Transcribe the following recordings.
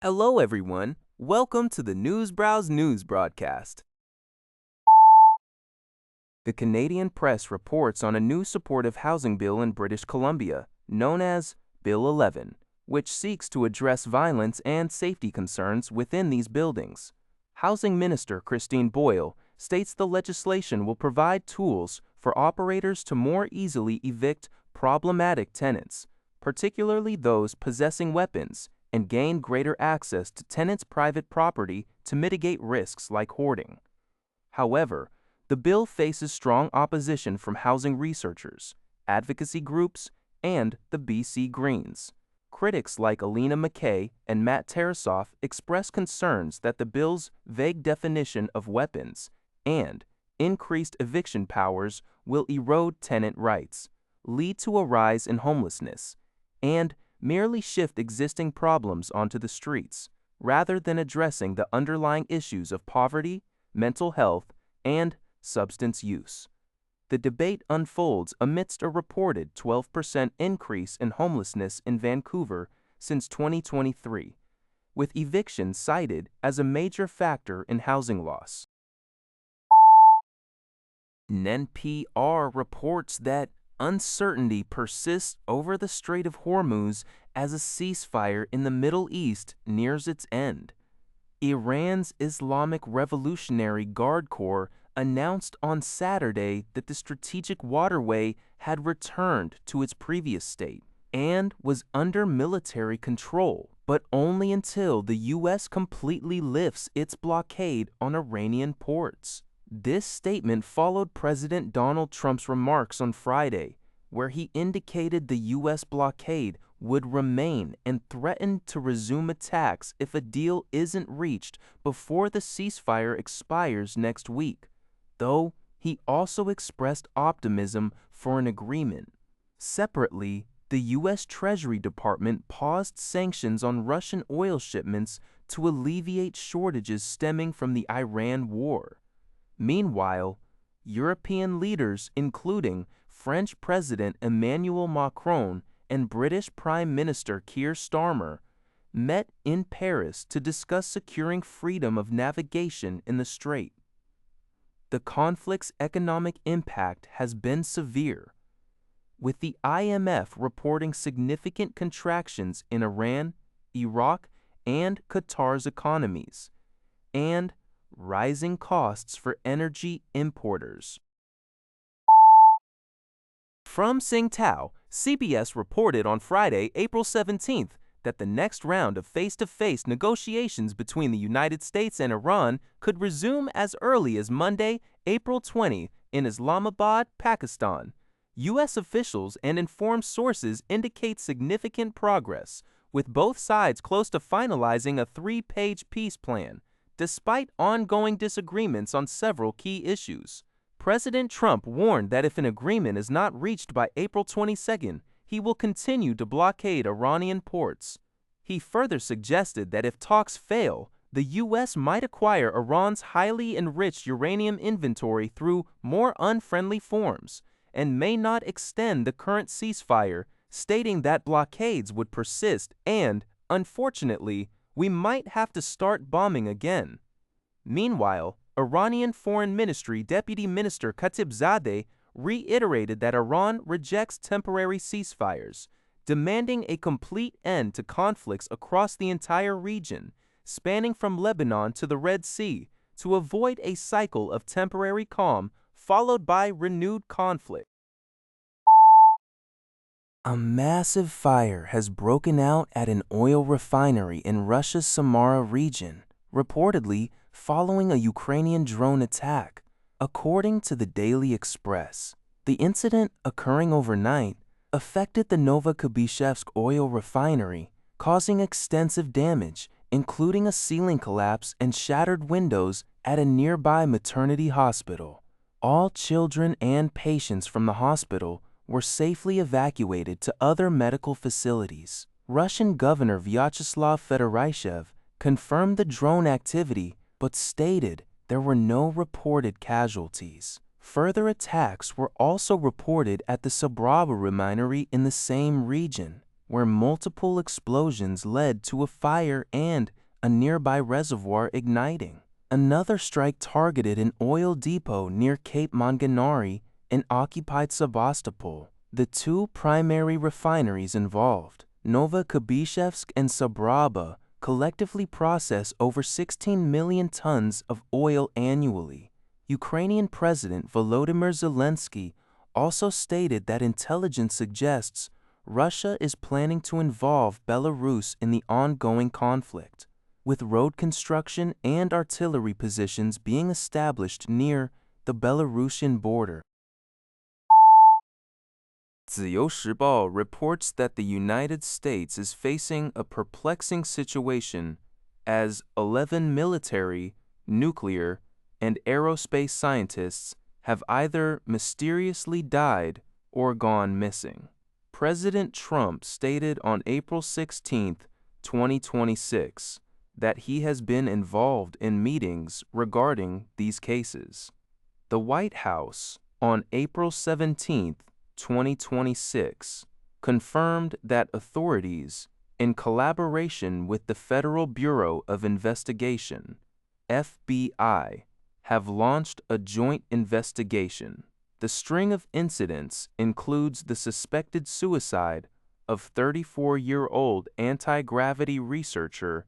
Hello, everyone. Welcome to the Newsbrowse News broadcast. The Canadian press reports on a new supportive housing bill in British Columbia, known as Bill 11, which seeks to address violence and safety concerns within these buildings. Housing Minister Christine Boyle states the legislation will provide tools for operators to more easily evict problematic tenants, particularly those possessing weapons, and gain greater access to tenants' private property to mitigate risks like hoarding. However, the bill faces strong opposition from housing researchers, advocacy groups, and the BC Greens. Critics like Alina McKay and Matt Tarasoff express concerns that the bill's vague definition of weapons and increased eviction powers will erode tenant rights, lead to a rise in homelessness, and merely shift existing problems onto the streets, rather than addressing the underlying issues of poverty, mental health, and substance use. The debate unfolds amidst a reported 12% increase in homelessness in Vancouver since 2023, with evictions cited as a major factor in housing loss. NPR reports that uncertainty persists over the Strait of Hormuz as a ceasefire in the Middle East nears its end. Iran's Islamic Revolutionary Guard Corps announced on Saturday that the strategic waterway had returned to its previous state and was under military control, but only until the U.S. completely lifts its blockade on Iranian ports. This statement followed President Donald Trump's remarks on Friday, where he indicated the U.S. blockade would remain and threatened to resume attacks if a deal isn't reached before the ceasefire expires next week, though he also expressed optimism for an agreement. Separately, the U.S. Treasury Department paused sanctions on Russian oil shipments to alleviate shortages stemming from the Iran war. Meanwhile, European leaders, including French President Emmanuel Macron and British Prime Minister Keir Starmer, met in Paris to discuss securing freedom of navigation in the strait. The conflict's economic impact has been severe, with the IMF reporting significant contractions in Iran, Iraq, and Qatar's economies, and rising costs for energy importers. From Tsingtao, CBS reported on Friday, April 17th, that the next round of face-to-face negotiations between the United States and Iran could resume as early as Monday, April 20, in Islamabad, Pakistan. U.S. officials and informed sources indicate significant progress, with both sides close to finalizing a 3-page peace plan, despite ongoing disagreements on several key issues. President Trump warned that if an agreement is not reached by April 22nd, he will continue to blockade Iranian ports. He further suggested that if talks fail, the U.S. might acquire Iran's highly enriched uranium inventory through more unfriendly forms, and may not extend the current ceasefire, stating that blockades would persist and, unfortunately, we might have to start bombing again. Meanwhile, Iranian Foreign Ministry Deputy Minister Khatibzadeh reiterated that Iran rejects temporary ceasefires, demanding a complete end to conflicts across the entire region, spanning from Lebanon to the Red Sea, to avoid a cycle of temporary calm followed by renewed conflict. A massive fire has broken out at an oil refinery in Russia's Samara region, reportedly following a Ukrainian drone attack. According to the Daily Express, the incident, occurring overnight, affected the Novokubishevsk oil refinery, causing extensive damage, including a ceiling collapse and shattered windows at a nearby maternity hospital. All children and patients from the hospital were safely evacuated to other medical facilities. Russian Governor Vyacheslav Fedoryshev confirmed the drone activity but stated there were no reported casualties. Further attacks were also reported at the Sabraba refinery in the same region. where multiple explosions led to a fire and a nearby reservoir igniting. Another strike targeted an oil depot near Cape Manganari in occupied Sebastopol. The two primary refineries involved, Novokubishevsk and Sabraba, collectively process over 16 million tons of oil annually. Ukrainian President Volodymyr Zelensky also stated that intelligence suggests Russia is planning to involve Belarus in the ongoing conflict, with road construction and artillery positions being established near the Belarusian border. 自由时报 reports that the United States is facing a perplexing situation as 11 military, nuclear, and aerospace scientists have either mysteriously died or gone missing. President Trump stated on April 16, 2026, that he has been involved in meetings regarding these cases. The White House, on April 17, 2026, confirmed that authorities, in collaboration with the Federal Bureau of Investigation, FBI, have launched a joint investigation. The string of incidents includes the suspected suicide of 34-year-old anti-gravity researcher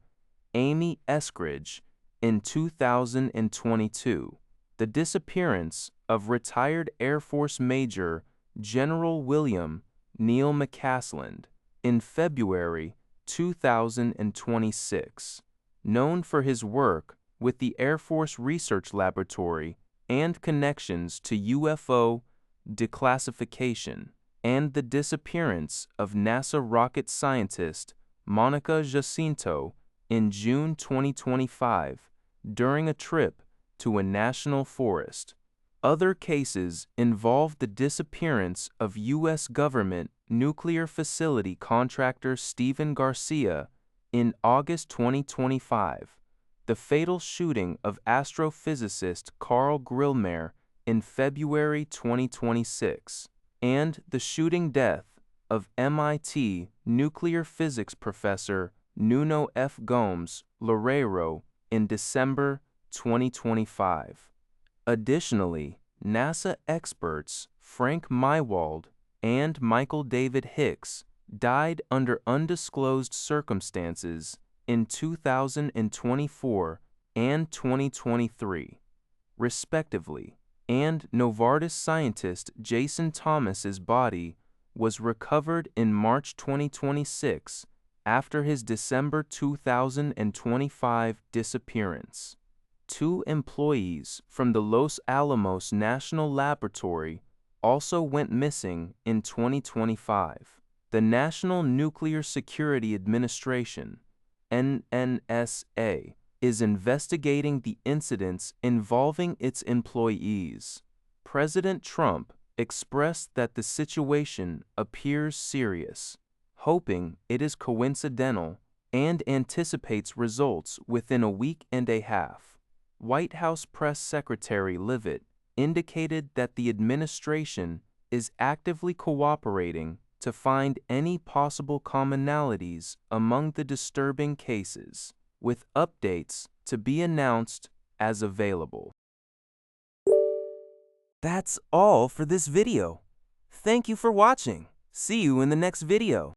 Amy Eskridge in 2022, the disappearance of retired Air Force Major General William Neil McCasland in February 2026, known for his work with the Air Force Research Laboratory and connections to UFO declassification, and the disappearance of NASA rocket scientist Monica Jacinto in June 2025 during a trip to a national forest. Other cases involve the disappearance of U.S. government nuclear facility contractor Stephen Garcia in August 2025, the fatal shooting of astrophysicist Carl Grillmeyer in February 2026, and the shooting death of MIT nuclear physics professor Nuno F. Gomes Loureiro in December 2025. Additionally, NASA experts Frank Mywald and Michael David Hicks died under undisclosed circumstances in 2024 and 2023, respectively, and Novartis scientist Jason Thomas's body was recovered in March 2026 after his December 2025 disappearance. 2 employees from the Los Alamos National Laboratory also went missing in 2025. The National Nuclear Security Administration, NNSA, is investigating the incidents involving its employees. President Trump expressed that the situation appears serious, hoping it is coincidental, and anticipates results within a week and a half. White House Press Secretary Leavitt indicated that the administration is actively cooperating to find any possible commonalities among the disturbing cases, with updates to be announced as available. That's all for this video. Thank you for watching. See you in the next video.